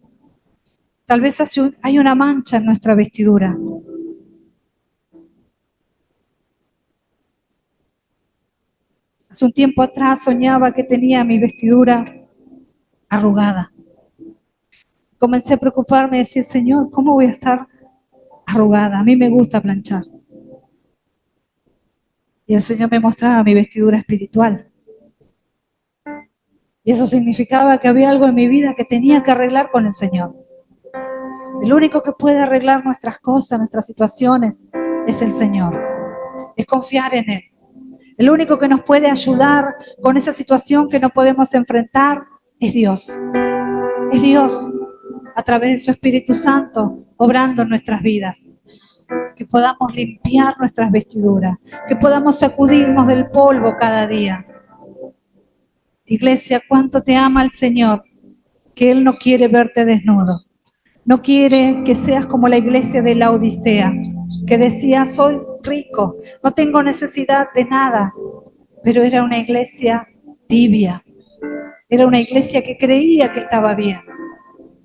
Speaker 1: Tal vez hay una mancha en nuestra vestidura. Hace un tiempo atrás soñaba que tenía mi vestidura arrugada. Comencé a preocuparme y decir, Señor, ¿cómo voy a estar arrugada? A mí me gusta planchar. Y el Señor me mostraba mi vestidura espiritual. Y eso significaba que había algo en mi vida que tenía que arreglar con el Señor. El único que puede arreglar nuestras cosas, nuestras situaciones, es el Señor. Es confiar en Él. El único que nos puede ayudar con esa situación que no podemos enfrentar es Dios. Es Dios, a través de su Espíritu Santo, obrando en nuestras vidas. Que podamos limpiar nuestras vestiduras, que podamos sacudirnos del polvo cada día. Iglesia, cuánto te ama el Señor, que Él no quiere verte desnudo. No quiere que seas como la iglesia de la Odisea, que decía, soy rico, no tengo necesidad de nada, pero era una iglesia tibia. Era una iglesia que creía que estaba bien.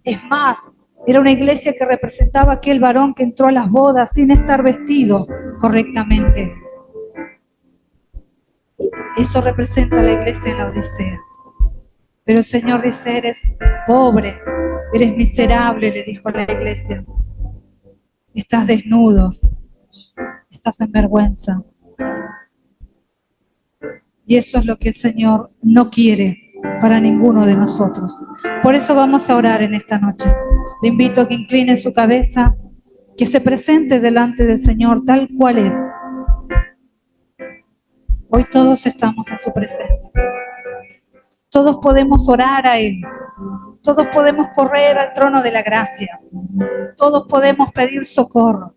Speaker 1: Es más, era una iglesia que representaba a aquel varón que entró a las bodas sin estar vestido correctamente. Eso representa a la iglesia de la Odisea. Pero el Señor dice, eres pobre, eres miserable, le dijo a la iglesia. Estás desnudo, estás en vergüenza. Y eso es lo que el Señor no quiere para ninguno de nosotros. Por eso vamos a orar en esta noche. Le invito a que incline su cabeza, que se presente delante del Señor tal cual es. Hoy todos estamos en su presencia. Todos podemos orar a Él. Todos podemos correr al trono de la gracia. Todos podemos pedir socorro.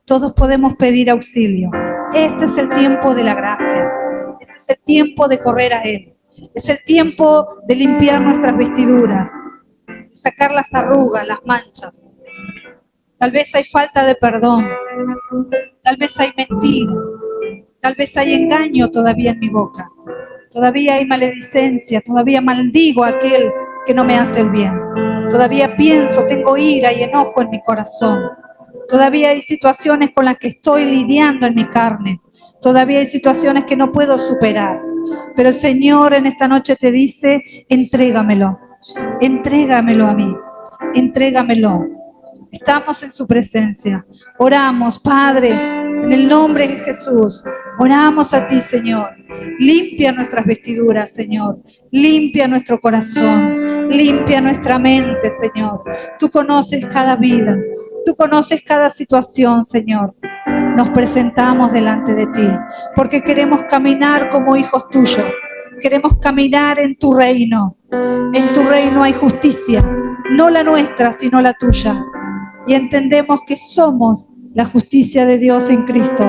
Speaker 1: Todos podemos pedir auxilio. Este es el tiempo de la gracia. Este es el tiempo de correr a Él. Es el tiempo de limpiar nuestras vestiduras, de sacar las arrugas, las manchas. Tal vez hay falta de perdón. Tal vez hay mentira. Tal vez hay engaño todavía en mi boca. Todavía hay maledicencia. Todavía maldigo a aquel que no me hace el bien. Todavía pienso, tengo ira y enojo en mi corazón. Todavía hay situaciones con las que estoy lidiando en mi carne. Todavía hay situaciones que no puedo superar. Pero el Señor en esta noche te dice, entrégamelo. Entrégamelo a mí. Entrégamelo. Estamos en su presencia. Oramos, Padre, en el nombre de Jesús. Oramos a ti, Señor. Limpia nuestras vestiduras, Señor. Limpia nuestro corazón. Limpia nuestra mente, Señor. Tú conoces cada vida. Tú conoces cada situación, Señor. Nos presentamos delante de ti porque queremos caminar como hijos tuyos. Queremos caminar en tu reino. En tu reino hay justicia, no la nuestra, sino la tuya. Y entendemos que somos la justicia de Dios en Cristo.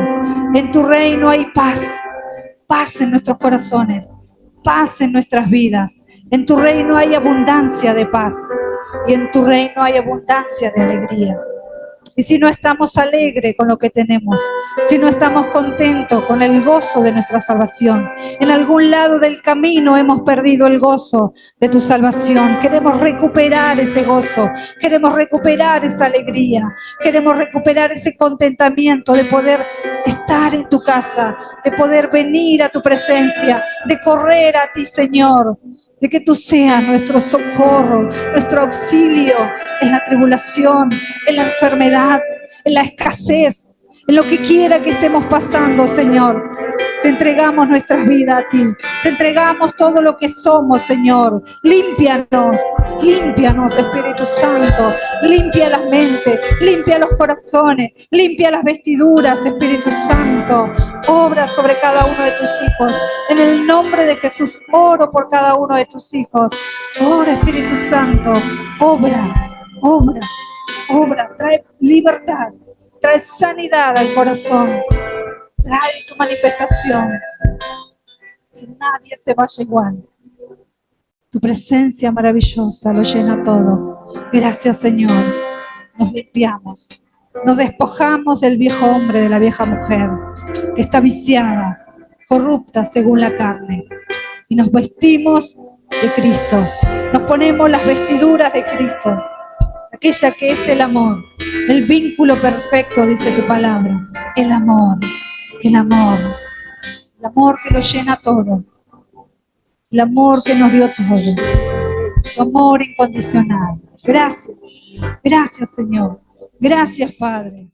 Speaker 1: En tu reino hay paz, paz en nuestros corazones, paz en nuestras vidas. En tu reino hay abundancia de paz y en tu reino hay abundancia de alegría. Y si no estamos alegres con lo que tenemos, si no estamos contentos con el gozo de nuestra salvación, en algún lado del camino hemos perdido el gozo de tu salvación. Queremos recuperar ese gozo, queremos recuperar esa alegría, queremos recuperar ese contentamiento de poder estar en tu casa, de poder venir a tu presencia, de correr a ti, Señor. De que tú seas nuestro socorro, nuestro auxilio en la tribulación, en la enfermedad, en la escasez, En lo que quiera que estemos pasando, Señor, te entregamos nuestras vidas a ti. Te entregamos todo lo que somos, Señor. Límpianos, límpianos, Espíritu Santo. Limpia las mentes, limpia los corazones, limpia las vestiduras, Espíritu Santo. Obra sobre cada uno de tus hijos. En el nombre de Jesús, oro por cada uno de tus hijos. Ora, Espíritu Santo. Obra, obra, obra. Trae libertad, trae sanidad al corazón. Trae tu manifestación. Que nadie se vaya igual. Tu presencia maravillosa lo llena todo. Gracias, Señor. Nos limpiamos. Nos despojamos del viejo hombre, de la vieja mujer, que está viciada, corrupta según la carne. Y nos vestimos de Cristo. Nos ponemos las vestiduras de Cristo. Aquella que es el amor. El vínculo perfecto, dice tu palabra. El amor. El amor. El amor que lo llena todo. El amor que nos dio todo. Tu amor incondicional. Gracias. Gracias, Señor. Gracias, Padre.